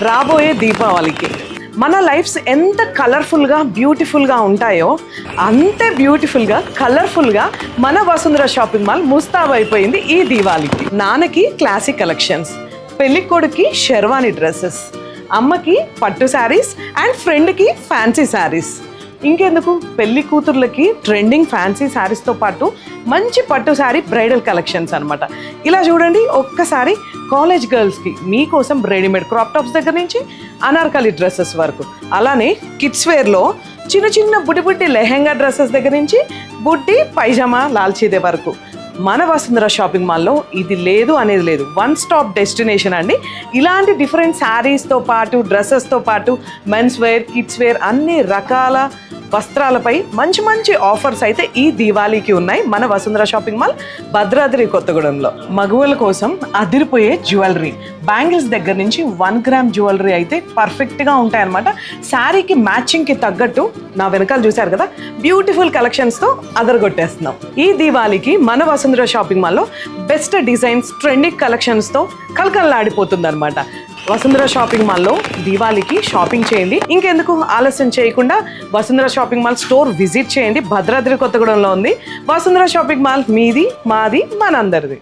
రాబోయే దీపావళికి మన లైఫ్స్ ఎంత కలర్ఫుల్గా బ్యూటిఫుల్గా ఉంటాయో అంతే బ్యూటిఫుల్గా కలర్ఫుల్గా మన వసుంధర షాపింగ్ మాల్ ముస్తాబైపోయింది ఈ దీవాళికి. నాన్నకి క్లాసిక్ కలెక్షన్స్, పెళ్ళికొడుకి షెర్వానీ డ్రెస్సెస్, అమ్మకి పట్టు శారీస్ అండ్ ఫ్రెండ్కి ఫ్యాన్సీ శారీస్. ఇంకెందుకు, పెళ్లి కూతుర్లకి ట్రెండింగ్ ఫ్యాన్సీ శారీస్తో పాటు మంచి పట్టు శారీ బ్రైడల్ కలెక్షన్స్ అనమాట. ఇలా చూడండి, ఒక్కసారి కాలేజ్ గర్ల్స్కి మీకోసం రెడీమేడ్ క్రాప్ టాప్స్ దగ్గర నుంచి అనార్కలి డ్రెస్సెస్ వరకు, అలానే కిడ్స్ వేర్లో చిన్న చిన్న బుడ్డి లెహెంగా డ్రెస్సెస్ దగ్గర నుంచి బుడ్డి పైజామా లాల్చీదే వరకు మన వసుంధర షాపింగ్ మాల్లో ఇది లేదు అనేది లేదు. వన్ స్టాప్ డెస్టినేషన్ అండి. ఇలాంటి డిఫరెంట్ శారీస్తో పాటు డ్రెస్సెస్తో పాటు మెన్స్ వేర్, కిడ్స్ వేర్ అన్ని రకాల వస్త్రాలపై మంచి మంచి ఆఫర్స్ అయితే ఈ దీవాళీకి ఉన్నాయి మన వసుంధర షాపింగ్ మాల్ భద్రాద్రి కొత్తగూడెంలో. మగువల కోసం అదిరిపోయే జ్యువెలరీ, బ్యాంగిల్స్ దగ్గర నుంచి 1 గ్రామ్ జ్యువెలరీ అయితే పర్ఫెక్ట్గా ఉంటాయన్నమాట. శారీకి మ్యాచింగ్కి తగ్గట్టు నా వెనకాల చూశారు కదా, బ్యూటిఫుల్ కలెక్షన్స్తో అదరగొట్టేస్తున్నాం. ఈ దీవాళీకి మన వసుంధర షాపింగ్ మాల్లో బెస్ట్ డిజైన్స్, ట్రెండింగ్ కలెక్షన్స్తో కలకల్లాడిపోతుంది అనమాట. వసుంధర షాపింగ్ మాల్లో దీవాళికి షాపింగ్ చేయండి. ఇంకెందుకు ఆలస్యం చేయకుండా Vasundhara shopping mall store visit చేయండి. భద్రాద్రి కొత్తగూడెంలో ఉంది వసుంధర షాపింగ్ మాల్. మీది, మాది, మనందరిది.